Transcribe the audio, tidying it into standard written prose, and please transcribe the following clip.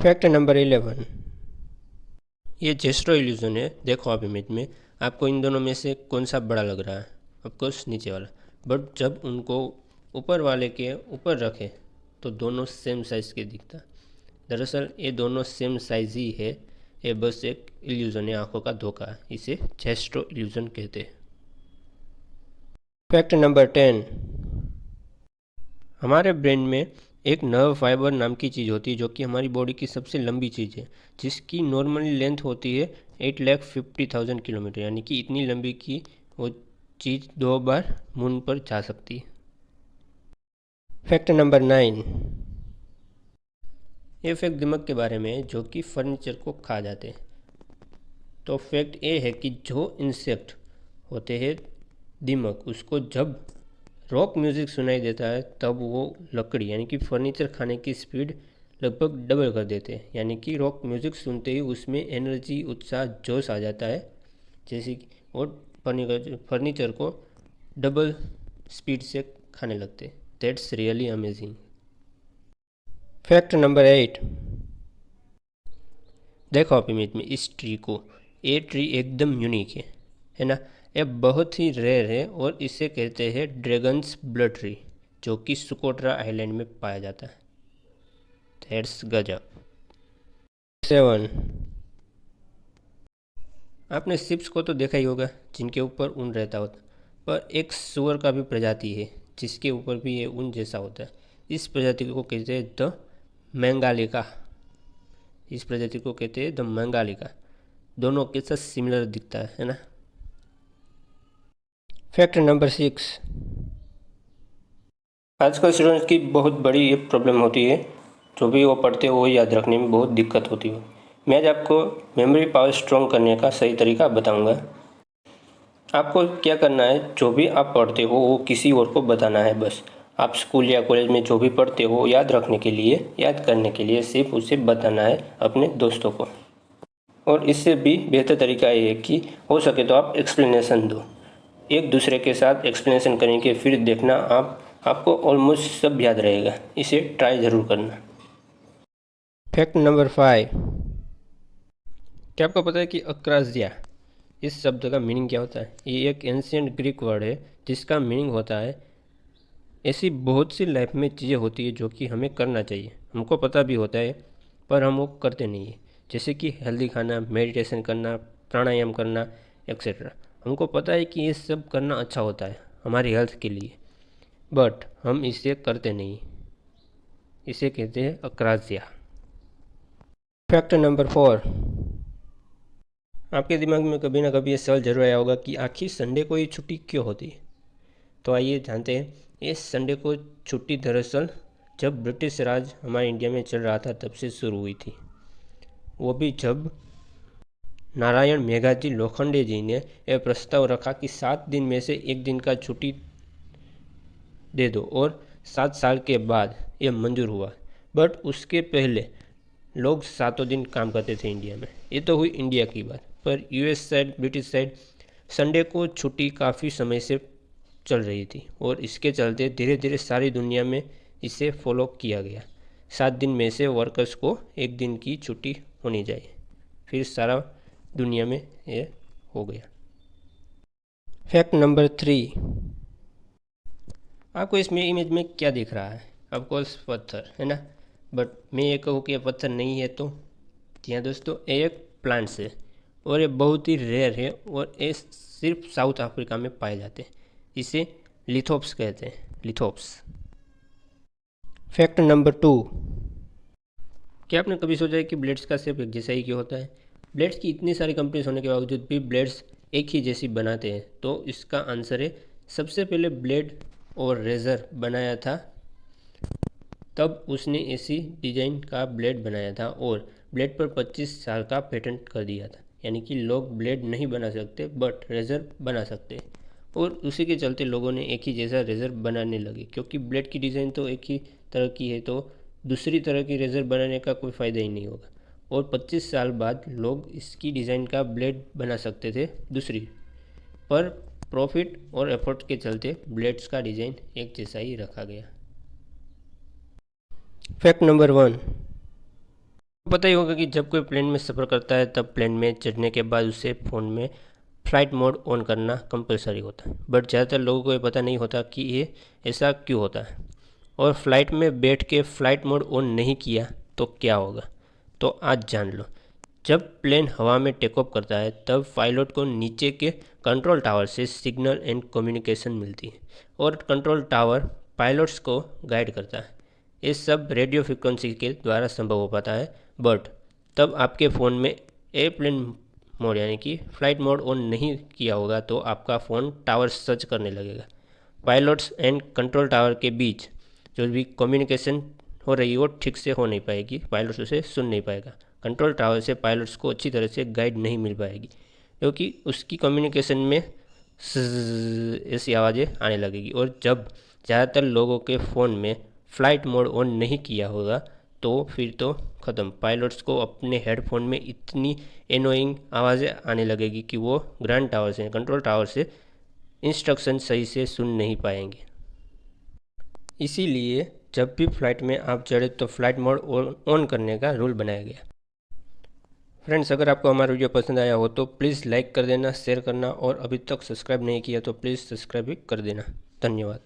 Fact number 11, ये जेस्ट्रो illusion है। देखो आप इमेज में, आपको इन दोनों में से कौन सा बड़ा लग रहा है? ऑफकोर्स नीचे वाला। बट जब उनको ऊपर वाले के ऊपर रखे तो दोनों सेम साइज़ के दिखता। दरअसल ये दोनों सेम साइज़ ही है, ये बस एक इल्यूजन है, आंखों का धोखा है। इसे जेस्ट्रो इल्यूजन कहते हैं। फैक्ट नंबर 10, हमारे ब्रेन में एक नर्व फाइबर नाम की चीज़ होती है जो कि हमारी बॉडी की सबसे लंबी चीज़ है, जिसकी नॉर्मली लेंथ होती है 8,50,000 किलोमीटर, यानी कि इतनी लंबी कि वो चीज़ 2 बार मून पर जा सकती है। फैक्ट नंबर 9, ये फैक्ट दिमाग के बारे में है जो कि फर्नीचर को खा जाते हैं। तो फैक्ट ये है कि जो इंसेक्ट होते हैं दिमाग, उसको जब रॉक म्यूज़िक सुनाई देता है तब वो लकड़ी यानी कि फर्नीचर खाने की स्पीड लगभग डबल कर देते हैं। यानी कि रॉक म्यूज़िक सुनते ही उसमें एनर्जी, उत्साह, जोश आ जाता है, जैसे कि वो फर्नीचर को डबल स्पीड से खाने लगते हैं। That's really amazing. Fact number 8, देखो आप इमेज में इस ट्री को, ये ट्री एकदम यूनिक है ना? ये बहुत ही रेयर है और इसे कहते हैं ड्रैगन्स ब्लड ट्री, जो कि सुकोट्रा आइलैंड में पाया जाता है। दैट्स गजब। 7, आपने शिप्स को तो देखा ही होगा जिनके ऊपर ऊन रहता होता, पर एक सुअर का भी प्रजाति है जिसके ऊपर भी ये ऊन जैसा होता है। इस प्रजाति को कहते हैं द मैंगालिका। इस प्रजाति को कहते हैं द मैंगालिका। दोनों के साथ सिमिलर दिखता है ना? फैक्ट नंबर 6, आजकल स्टूडेंट्स की बहुत बड़ी ये प्रॉब्लम होती है, जो भी वो पढ़ते हो वो याद रखने में बहुत दिक्कत होती है। मैं आज आपको मेमोरी पावर स्ट्रॉन्ग करने का सही तरीका बताऊंगा। आपको क्या करना है, जो भी आप पढ़ते हो वो किसी और को बताना है बस। आप स्कूल या कॉलेज में जो भी पढ़ते हो याद रखने के लिए, याद करने के लिए सिर्फ उसे बताना है अपने दोस्तों को। और इससे भी बेहतर तरीका ये है कि हो सके तो आप एक्सप्लेनेशन दो, एक दूसरे के साथ एक्सप्लेनेशन करेंगे, फिर देखना आपको ऑलमोस्ट सब याद रहेगा। इसे ट्राई ज़रूर करना। फैक्ट नंबर 5, क्या आपको पता है कि अक्राजिया इस शब्द का मीनिंग क्या होता है? ये एक एंशियंट ग्रीक वर्ड है जिसका मीनिंग होता है ऐसी बहुत सी लाइफ में चीज़ें होती है जो कि हमें करना चाहिए, हमको पता भी होता है पर हम वो करते नहीं है। जैसे कि हेल्दी खाना, मेडिटेशन करना, प्राणायाम करना, एक्सेट्रा। हमको पता है कि ये सब करना अच्छा होता है हमारी हेल्थ के लिए, बट हम इसे करते नहीं। इसे कहते हैं अक्राजिया। फैक्ट नंबर 4, आपके दिमाग में कभी ना कभी ये सवाल जरूर आया होगा कि आखिर संडे को ये छुट्टी क्यों होती है। तो आइए जानते हैं। इस संडे को छुट्टी दरअसल जब ब्रिटिश राज हमारे इंडिया में चल रहा था तब से शुरू हुई थी। वो भी जब नारायण मेघाजी लोखंडे जी ने यह प्रस्ताव रखा कि 7 दिन में से एक दिन का छुट्टी दे दो, और 7 साल के बाद यह मंजूर हुआ। बट उसके पहले लोग 7 दिन काम करते थे इंडिया में। ये तो हुई इंडिया की बात, पर US side, British side Sunday को छुट्टी काफ़ी समय से चल रही थी और इसके चलते धीरे धीरे सारी दुनिया में इसे फॉलो किया गया। 7 दिन में से वर्कर्स को एक दिन की छुट्टी होनी चाहिए, फिर सारा दुनिया में ये हो गया। फैक्ट नंबर 3, आपको इसमें इमेज में क्या दिख रहा है? ऑफकोर्स पत्थर है ना? बट मैं ये कहूँ कि ये पत्थर नहीं है तो जी हाँ दोस्तों, ये एक प्लांट्स है और ये बहुत ही रेयर है और ये सिर्फ साउथ अफ्रीका में पाए जाते हैं। इसे लिथोप्स कहते हैं, लिथोप्स। फैक्ट नंबर 2, क्या आपने कभी सोचा है कि ब्लेड्स का शेप एक जैसा ही क्यों होता है? ब्लेड्स की इतनी सारी कंपनीज होने के बावजूद भी ब्लेड्स एक ही जैसी बनाते हैं, तो इसका आंसर है सबसे पहले ब्लेड और रेज़र बनाया था तब उसने ऐसी डिज़ाइन का ब्लेड बनाया था और ब्लेड पर 25 साल का पेटेंट कर दिया था। यानी कि लोग ब्लेड नहीं बना सकते बट रेज़र बना सकते हैं, और उसी के चलते लोगों ने एक ही जैसा रेज़र बनाने लगे, क्योंकि ब्लेड की डिज़ाइन तो एक ही तरह की है तो दूसरी तरह की रेज़र बनाने का कोई फ़ायदा ही नहीं होगा। और 25 साल बाद लोग इसकी डिज़ाइन का ब्लेड बना सकते थे दूसरी, पर प्रॉफिट और एफर्ट के चलते ब्लेड्स का डिज़ाइन एक जैसा ही रखा गया। फैक्ट नंबर 1, पता ही होगा कि जब कोई प्लेन में सफ़र करता है तब प्लेन में चढ़ने के बाद उसे फ़ोन में फ़्लाइट मोड ऑन करना कंपलसरी होता है, बट ज़्यादातर लोगों को ये पता नहीं होता कि ये ऐसा क्यों होता है। और फ्लाइट में बैठ के फ़्लाइट मोड ऑन नहीं किया तो क्या होगा, तो आज जान लो। जब प्लेन हवा में टेक ऑफ करता है तब पायलट को नीचे के कंट्रोल टावर से सिग्नल एंड कम्युनिकेशन मिलती है और कंट्रोल टावर पायलट्स को गाइड करता है। ये सब रेडियो फ्रिक्वेंसी के द्वारा संभव हो पाता है, बट तब आपके फ़ोन में एयरप्लेन मोड यानी कि फ़्लाइट मोड ऑन नहीं किया होगा तो आपका फ़ोन टावर सर्च करने लगेगा। पायलट्स एंड कंट्रोल टावर के बीच जो भी कम्युनिकेशन हो रही है वो ठीक से हो नहीं पाएगी, पायलट्स उसे सुन नहीं पाएगा। कंट्रोल टावर से पायलट्स को अच्छी तरह से गाइड नहीं मिल पाएगी क्योंकि उसकी कम्युनिकेशन में ऐसी आवाज़ें आने लगेगी। और जब ज़्यादातर लोगों के फ़ोन में फ़्लाइट मोड ऑन नहीं किया होगा तो फिर तो ख़त्म। पायलट्स को अपने हेडफोन में इतनी एनोइंग आवाज़ें आने लगेगी कि वो ग्राउंड टावर से कंट्रोल टावर से इंस्ट्रक्शन सही से सुन नहीं पाएंगे। इसीलिए जब भी फ़्लाइट में आप चढ़े तो फ़्लाइट मोड ऑन करने का रूल बनाया गया। फ्रेंड्स, अगर आपको हमारा वीडियो पसंद आया हो तो प्लीज़ लाइक कर देना, शेयर करना और अभी तक सब्सक्राइब नहीं किया तो प्लीज़ सब्सक्राइब भी कर देना। धन्यवाद।